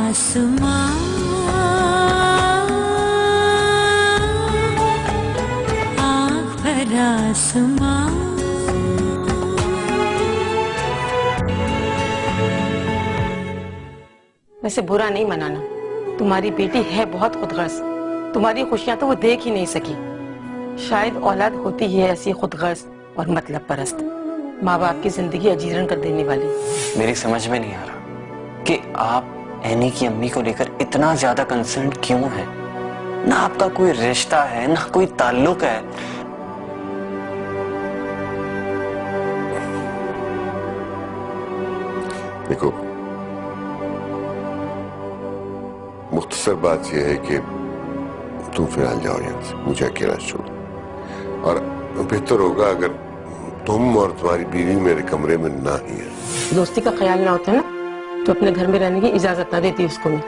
आसमां, आँख भर आसमां। वैसे बुरा नहीं मनाना, तुम्हारी बेटी है बहुत खुदगर्ज। तुम्हारी खुशियां तो वो देख ही नहीं सकी। शायद औलाद होती ही है ऐसी खुदगर्ज और मतलब परस्त, माँ बाप की जिंदगी अजीरन कर देने वाली। मेरी समझ में नहीं आ रहा कि आप एनी की अम्मी को लेकर इतना ज्यादा कंसर्न क्यों है। ना आपका कोई रिश्ता है, ना कोई ताल्लुक है। देखो, मुख्तसर बात यह है कि तुम फिलहाल जाओ यहाँ से, मुझे अकेला छोड़ो। और बेहतर होगा अगर तुम और तुम्हारी बीवी मेरे कमरे में ना ही है। दोस्ती का ख्याल ना होता ना तो अपने घर में रहने की इजाजत ना देती उसको मैं।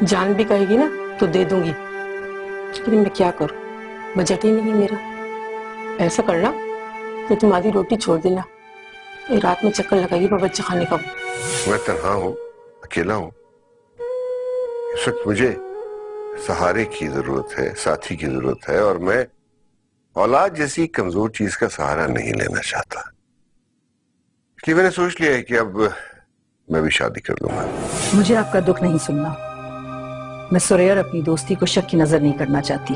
जान भी कहेगी ना तो दे दूंगी, लेकिन मैं क्या करूं, बजट ही नहीं मेरा। ऐसा करना कि तुम आधी रोटी छोड़ देना, रात में चक्कर लगाएगी बच्चे खाने का। मैं तन्हा हूँ, अकेला हूँ। इस वक्त मुझे सहारे की जरूरत है, साथी की जरूरत है, और मैं औलाद जैसी कमजोर चीज का सहारा नहीं लेना चाहता। इसलिए मैंने सोच लिया है कि अब मैं भी शादी कर लूंगा। मुझे आपका दुख नहीं सुनना। मैं सुरैया और अपनी दोस्ती को शक की नजर नहीं करना चाहती।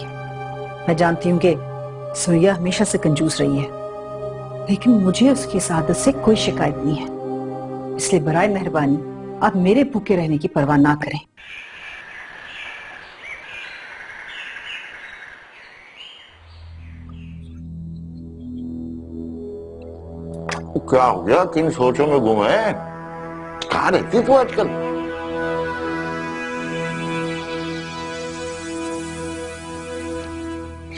मैं जानती हूँ कि सुरैया हमेशा से कंजूस रही है, लेकिन मुझे उसकी इस आदत से कोई शिकायत नहीं है। इसलिए बराए मेहरबानी आप मेरे भूखे रहने की परवाह ना करें। क्या हो गया? किन सोचों में गुम है? कहाँ रहती तू आजकल?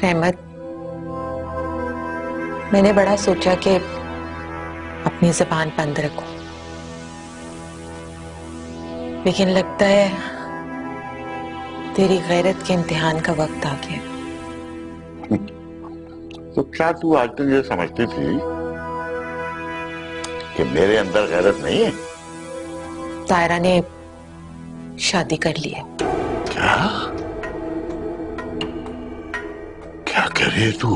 रहमत, मैंने बड़ा सोचा कि अपनी ज़बान बंद रखूं, लेकिन लगता है तेरी गैरत के इम्तिहान का वक्त आ गया। तो क्या तू आज तक ये समझती थी कि मेरे अंदर गैरत नहीं है? तायरा ने शादी कर ली है। क्या क्या कह रही है तू?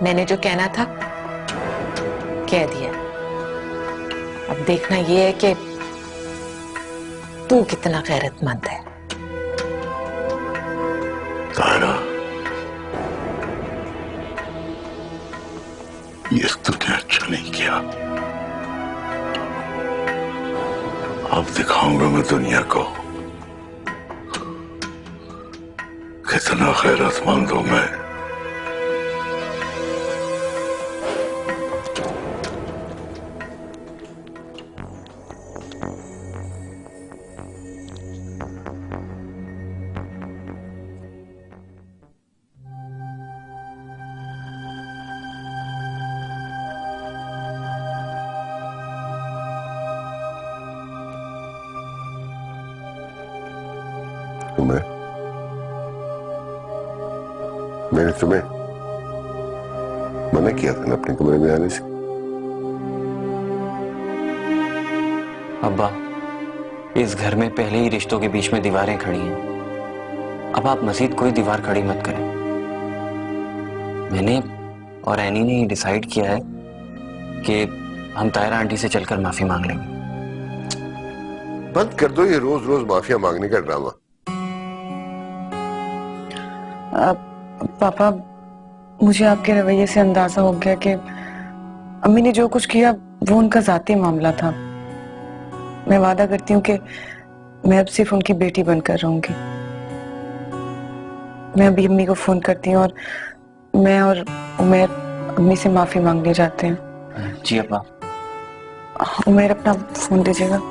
मैंने जो कहना था कह दिया। अब देखना ये है कि तू कितना गैरतमंद है। तायरा, ये तुमने अच्छा नहीं किया। अब दिखाऊंगा मैं दुनिया को कितना गैरतमंद हूं मैं। मैंने तुम्हें मना किया था ना अपने कमरे में आने से। अब्बा, इस घर में पहले ही रिश्तों के बीच में दीवारें खड़ी हैं। अब आप मजीद कोई दीवार खड़ी मत करें। मैंने और एनी ने डिसाइड किया है कि हम तायरा आंटी से चलकर माफी मांग लेंगे। बंद कर दो ये रोज रोज माफिया मांगने का ड्रामा। पापा, मुझे आपके रवैये से अंदाजा हो गया कि अम्मी ने जो कुछ किया वो उनका जाती मामला था। मैं वादा करती हूँ कि मैं अब सिर्फ उनकी बेटी बनकर रहूंगी। मैं अभी अम्मी को फोन करती हूँ और मैं और उमैर अम्मी से माफी मांगने जाते हैं। जी अब्बा। उमैर, अपना फोन दीजिएगा।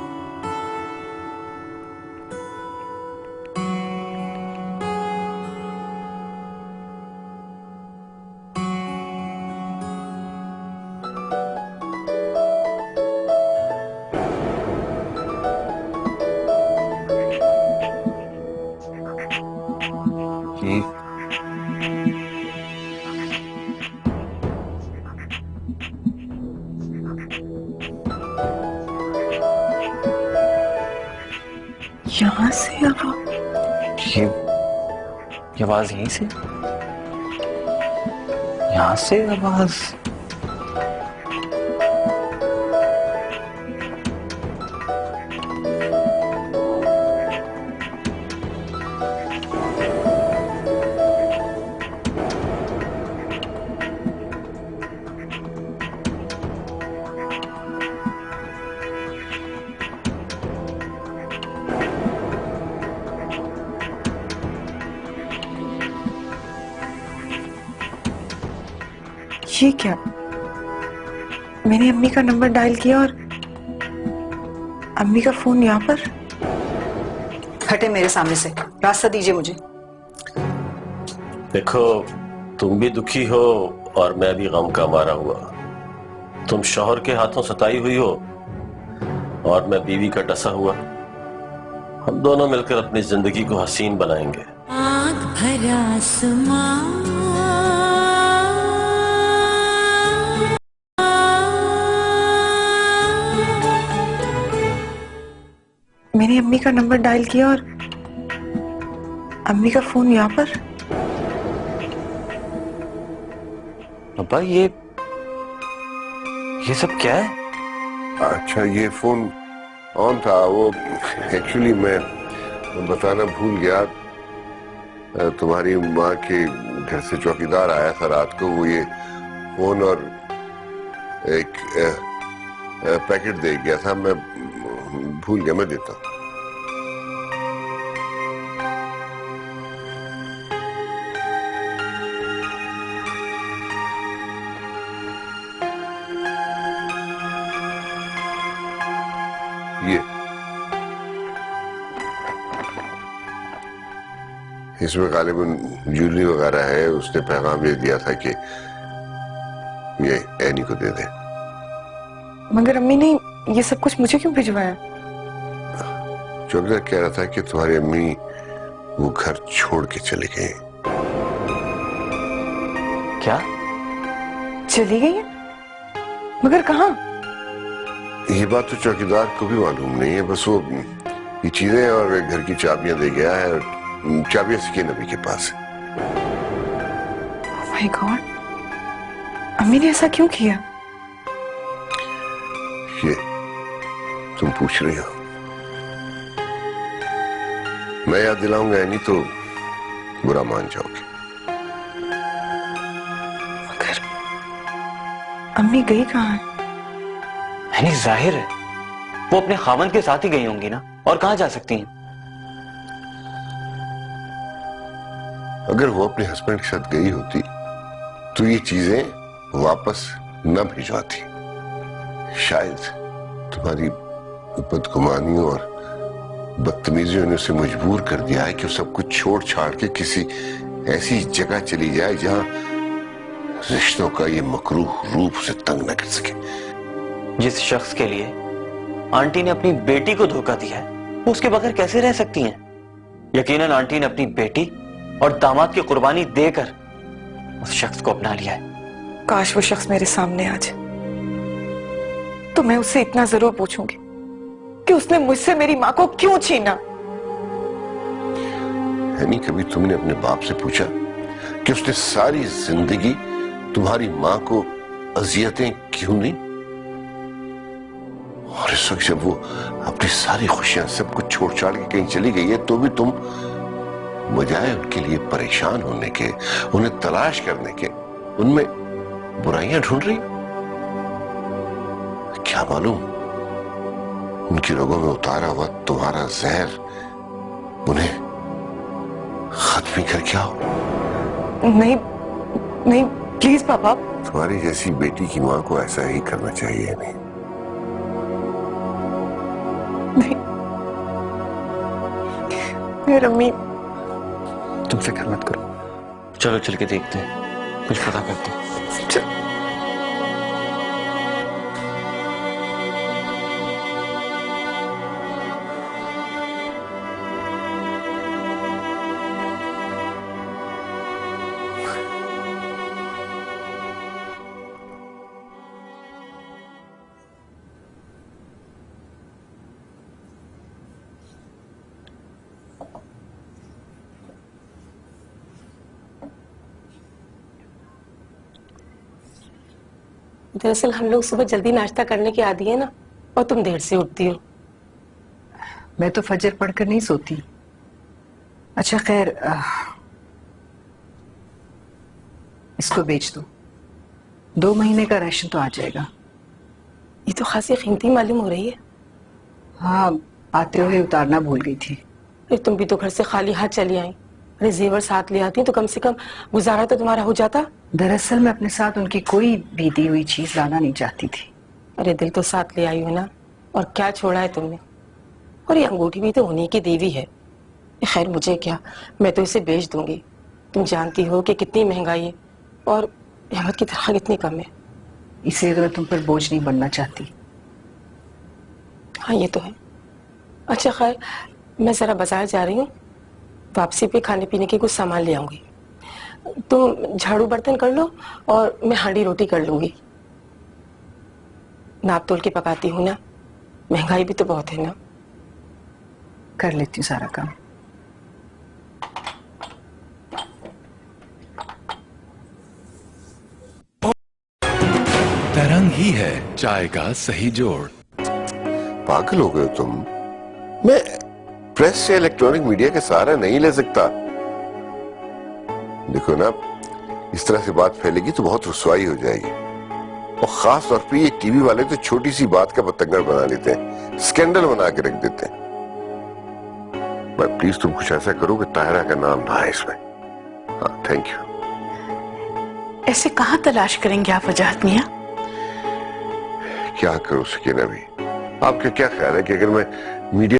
यहाँ से आवाज? ये आवाज यहीं से, यहां से आवाज। ये क्या? मैंने अम्मी का नंबर डायल किया और अम्मी का फोन यहाँ पर। हटे मेरे सामने से, रास्ता दीजिए मुझे। देखो, तुम भी दुखी हो और मैं भी गम का मारा हुआ। तुम शौहर के हाथों सताई हुई हो और मैं बीवी का डसा हुआ। हम दोनों मिलकर अपनी जिंदगी को हसीन बनाएंगे। आँख भरा आसमां, मैंने अम्मी का नंबर डायल किया और अम्मी का फोन यहाँ पर। पापा ये सब क्या है? अच्छा, ये फोन ऑन था। वो एक्चुअली मैं बताना भूल गया। तुम्हारी माँ के घर से चौकीदार आया था रात को। वो ये फोन और एक पैकेट दे गया था। मैं भूल गया, मैं देता हूँ। ये इसमें गालिबन ज्वेलरी वगैरह है। उसने पैगाम ये दिया था कि ये एनी को दे दे। मगर अम्मी ने ये सब कुछ मुझे क्यों भिजवाया? चौकीदार कह रहा था कि तुम्हारी अम्मी वो घर छोड़ के चले गए। क्या? चली गई है? मगर कहाँ? ये बात तो चौकीदार को भी मालूम नहीं है। बस वो ये चीजें और घर की चाबियां दे गया है। और चाबियां सकीन नबी के पास है। Oh my God, अम्मी ने ऐसा क्यों किया? ये तुम पूछ रही हो, मैं याद दिलाऊंगा नहीं तो बुरा मान जाओगे। मगर अम्मी गई कहाँ है? यानी जाहिर है वो अपने खामन के साथ ही गई होंगी ना, और कहां जा सकती हैं? अगर वो अपने हस्बैंड के साथ गई होती तो ये चीजें वापस न भिजवाती। शायद तुम्हारी बदगुमानियों और बदतमीजियों ने उसे मजबूर कर दिया है कि वो सब कुछ छोड़ छाड़ के किसी ऐसी जगह चली जाए जहां रिश्तों का ये मकरूह रूप उसे तंग न कर सके। जिस शख्स के लिए आंटी ने अपनी बेटी को धोखा दिया है, वो उसके बगैर कैसे रह सकती हैं? यकीनन आंटी ने अपनी बेटी और दामाद की कुर्बानी देकर उस शख्स को अपना लिया है। काश वो शख्स मेरे सामने आ जाए तो मैं उससे इतना जरूर पूछूंगी कि उसने मुझसे मेरी माँ को क्यों छीना। यानी कभी तुमने अपने बाप से पूछा कि उसने सारी जिंदगी तुम्हारी माँ को अजियतें क्यों दी? और इस वक्त जब वो अपनी सारी खुशियां सब कुछ छोड़ छाड़ के कहीं चली गई है तो भी तुम बजाय उनके लिए परेशान होने के, उन्हें तलाश करने के, उनमें बुराइयां ढूंढ रही। क्या मालूम उनकी रगों में उतारा हुआ तुम्हारा जहर उन्हें खत्म कर क्या हो। नहीं नहीं, प्लीज पापा। तुम्हारी जैसी बेटी की मां को ऐसा ही करना चाहिए। नहीं नहीं, मेरी अम्मी। तुम फिक्र मत करो, चलो चल के देखते हैं, कुछ पता करते हैं। दरअसल हम लोग सुबह जल्दी नाश्ता करने के आदी है ना, और तुम देर से उठती हो। मैं तो फजर पढ़कर नहीं सोती। अच्छा खैर, इसको बेच दो, 2 महीने का राशन तो आ जाएगा। ये तो खासी कीमती मालूम हो रही है। हाँ, आते हुए उतारना भूल गई थी। अरे तुम भी तो घर से खाली हाथ चली आई। अरे जेवर साथ ले आती तो कम से कम गुजारा तो तुम्हारा हो जाता। दरअसल मैं अपने साथ उनकी कोई भी दी हुई चीज लाना नहीं चाहती थी। अरे दिल तो साथ ले आई हो ना, और क्या छोड़ा है तुमने। और ये अंगूठी भी तो उन्हीं की देवी है। खैर मुझे क्या, मैं तो इसे बेच दूंगी। तुम जानती हो कि कितनी महंगाई है और अहमद की तनख्वाह कितनी कम है। इसलिए तो मैं तुम पर बोझ नहीं बनना चाहती। हाँ ये तो है। अच्छा खैर, मैं जरा बाजार जा रही हूँ, वापसी पे खाने पीने के कुछ सामान ले आऊंगी। तुम झाड़ू बर्तन कर लो और मैं हांडी रोटी कर लूंगी। नाप तोल के पकाती हूँ ना, महंगाई भी तो बहुत है ना। कर लेती हूँ सारा काम। तरंग ही है चाय का सही जोड़। पागल हो गए हो तुम। मैं प्रेस से इलेक्ट्रॉनिक मीडिया का सहारा नहीं ले सकता। देखो ना, इस तरह से बात फैलेगी तो बहुत रुसवाई हो जाएगी। और खास तौर पे ये टीवी वाले तो छोटी सी बात का बतंगड़ बना लेते हैं, स्कैंडल बना के रख देते हैं। भाई प्लीज तुम कुछ ऐसा करो कि ताहिरा का नाम ना आए इसमें। हाँ थैंक यू। ऐसे कहाँ तलाश करेंगे आप वजाहत मियाँ? क्या करो सकीना भी, आपका क्या ख्याल है कि अगर मैं मीडिया